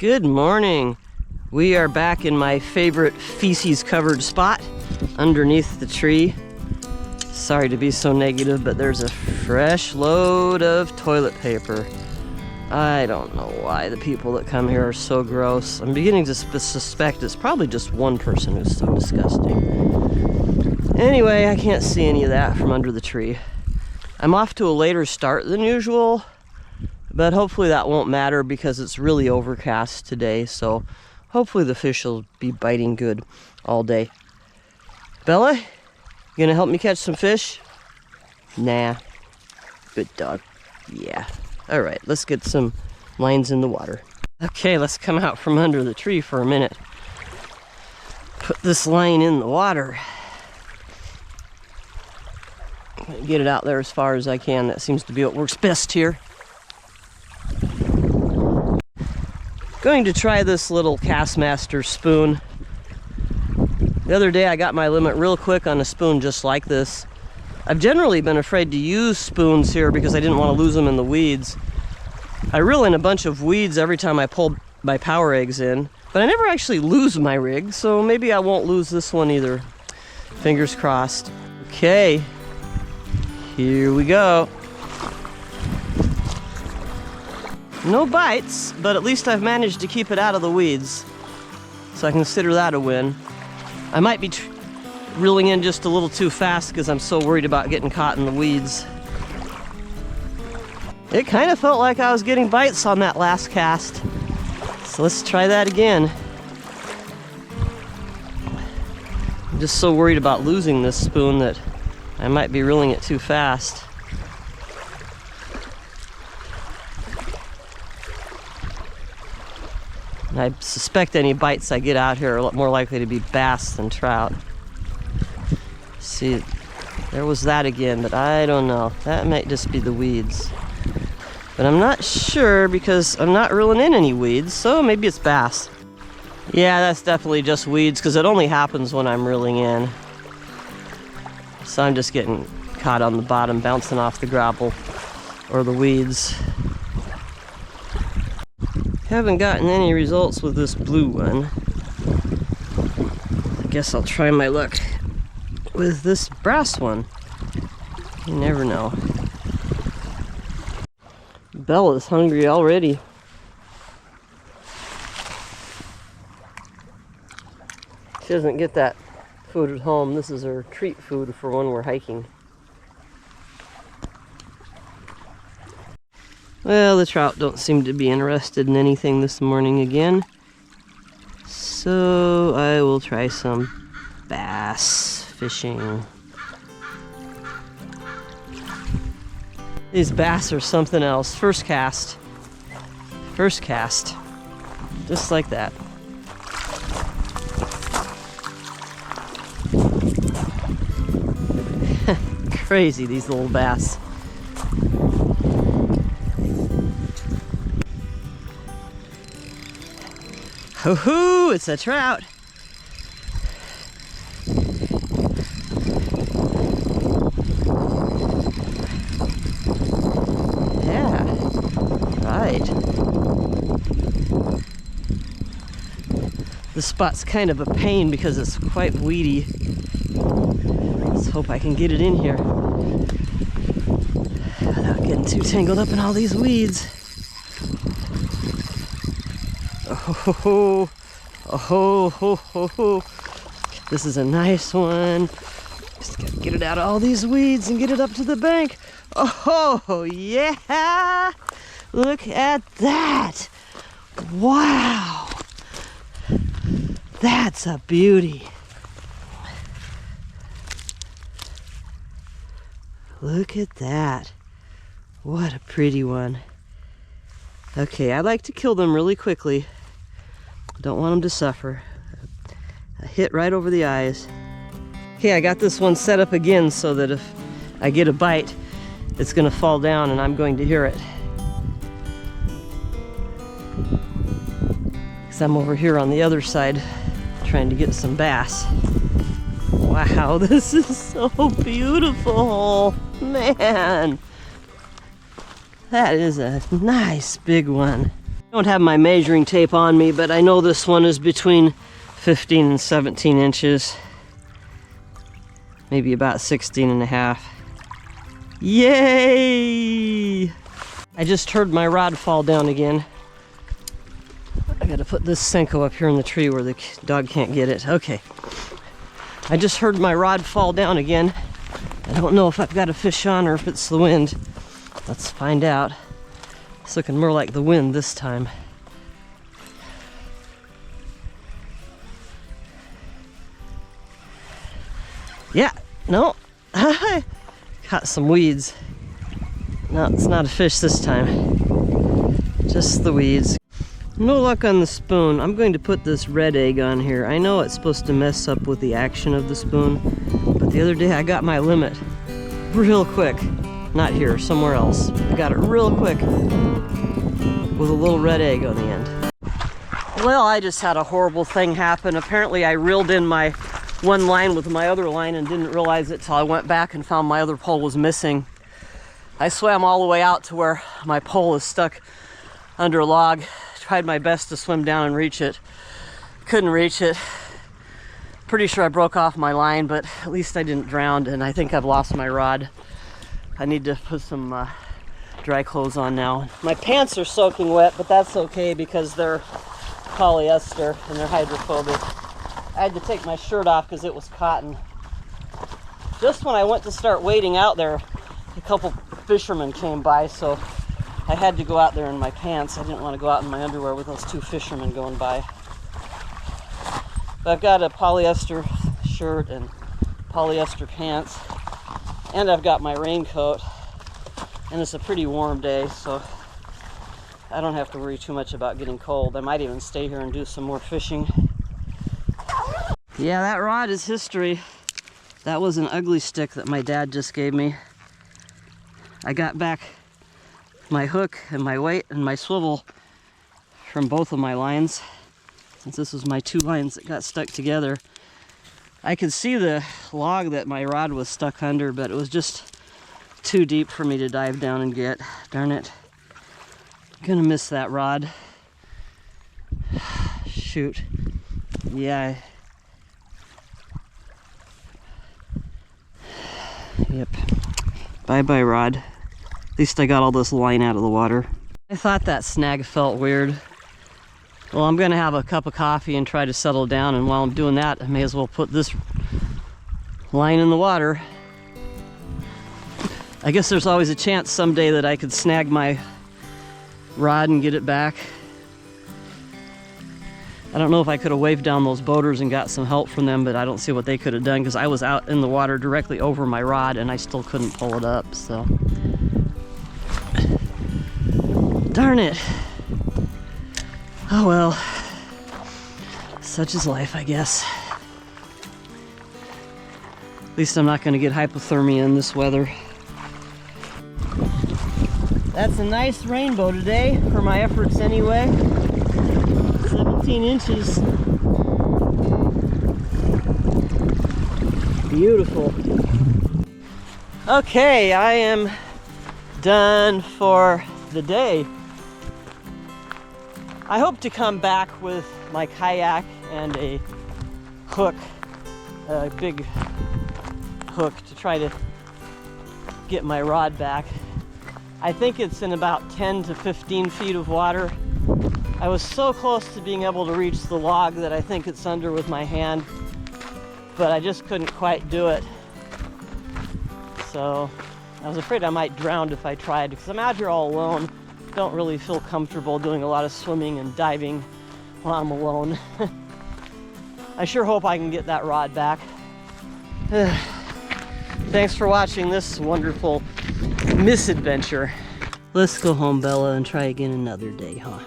Good morning. We are back in my favorite feces-covered spot underneath the tree. Sorry to be so negative, but there's a fresh load of toilet paper. I don't know why the people that come here are so gross. I'm beginning to suspect it's probably just one person who's so disgusting. Anyway, I can't see any of that from under the tree. I'm off to a later start than usual, but hopefully that won't matter because it's really overcast today, so hopefully the fish will be biting good all day. Bella, you gonna help me catch some fish? Nah. Good dog. Yeah. All right, let's get some lines in the water. Okay, let's come out from under the tree for a minute. Put this line in the water. Get it out there as far as I can. That seems to be what works best here. Going to try this little Castmaster spoon. The other day I got my limit real quick on a spoon just like this. I've generally been afraid to use spoons here because I didn't want to lose them in the weeds. I reel in a bunch of weeds every time I pull my power eggs in, but I never actually lose my rig, so maybe I won't lose this one either. Fingers crossed. Okay, here we go. No bites, but at least I've managed to keep it out of the weeds, so I consider that a win. I might be reeling in just a little too fast because I'm so worried about getting caught in the weeds. It kind of felt like I was getting bites on that last cast, so let's try that again. I'm just so worried about losing this spoon that I might be reeling it too fast. And I suspect any bites I get out here are a lot more likely to be bass than trout. See, there was that again, but I don't know. That might just be the weeds. But I'm not sure because I'm not reeling in any weeds, so maybe it's bass. Yeah, that's definitely just weeds because it only happens when I'm reeling in. So I'm just getting caught on the bottom, bouncing off the gravel or the weeds. Haven't gotten any results with this blue one. I guess I'll try my luck with this brass one. You never know. Bella's hungry already. She doesn't get that food at home. This is her treat food for when we're hiking. Well, the trout don't seem to be interested in anything this morning again. So I will try some bass fishing. These bass are something else. First cast. First cast. Just like that. Crazy, these little bass. Hoo-hoo, it's a trout. Yeah, right. This spot's kind of a pain because it's quite weedy. Let's hope I can get it in here without getting too tangled up in all these weeds. Oh, oh, oh, oh, oh. This is a nice one. Just gotta get it out of all these weeds and get it up to the bank. Oh, yeah! Look at that! Wow! That's a beauty. Look at that. What a pretty one. Okay, I like to kill them really quickly. Don't want them to suffer. A hit right over the eyes. Okay, I got this one set up again so that if I get a bite, it's gonna fall down and I'm going to hear it. Because I'm over here on the other side trying to get some bass. Wow, this is so beautiful. Man, that is a nice big one. I don't have my measuring tape on me, but I know this one is between 15 and 17 inches. Maybe about 16 and a half. Yay! I just heard my rod fall down again. I gotta put this Senko up here in the tree where the dog can't get it. Okay. I just heard my rod fall down again. I don't know if I've got a fish on or if it's the wind. Let's find out. It's looking more like the wind this time. Yeah, no. Caught some weeds. No, it's not a fish this time. Just the weeds. No luck on the spoon. I'm going to put this red egg on here. I know it's supposed to mess up with the action of the spoon, but the other day I got my limit real quick. Not here, somewhere else. I got it real quick with a little red egg on the end. Well, I just had a horrible thing happen. Apparently I reeled in my one line with my other line and didn't realize it till I went back and found my other pole was missing. I swam all the way out to where my pole is stuck under a log. Tried my best to swim down and reach it. Couldn't reach it. Pretty sure I broke off my line, but at least I didn't drown, and I think I've lost my rod. I need to put some dry clothes on now. My pants are soaking wet, but that's okay because they're polyester and they're hydrophobic. I had to take my shirt off because it was cotton. Just when I went to start wading out there, a couple fishermen came by, so I had to go out there in my pants. I didn't want to go out in my underwear with those two fishermen going by. But I've got a polyester shirt and polyester pants, and I've got my raincoat, and it's a pretty warm day, so I don't have to worry too much about getting cold. I might even stay here and do some more fishing. Yeah, that rod is history. That was an ugly stick that my dad just gave me. I got back my hook and my weight and my swivel from both of my lines, since this was my two lines that got stuck together. I could see the log that my rod was stuck under, but it was just too deep for me to dive down and get. Darn it. I'm gonna miss that rod. Shoot. Yeah. Yep. Bye-bye, rod. At least I got all this line out of the water. I thought that snag felt weird. Well, I'm gonna have a cup of coffee and try to settle down, and while I'm doing that, I may as well put this line in the water. I guess there's always a chance someday that I could snag my rod and get it back. I don't know if I could have waved down those boaters and got some help from them, but I don't see what they could have done because I was out in the water directly over my rod and I still couldn't pull it up, so. Darn it. Oh well. Such is life, I guess. At least I'm not going to get hypothermia in this weather. That's a nice rainbow today, for my efforts anyway. 17 inches. Beautiful. Okay, I am done for the day. I hope to come back with my kayak and a hook, a big hook, to try to get my rod back. I think it's in about 10 to 15 feet of water. I was so close to being able to reach the log that I think it's under with my hand, but I just couldn't quite do it. So I was afraid I might drown if I tried, because I'm out here all alone. Don't really feel comfortable doing a lot of swimming and diving while I'm alone. I sure hope I can get that rod back. Thanks for watching this wonderful misadventure. Let's go home, Bella, and try again another day, huh?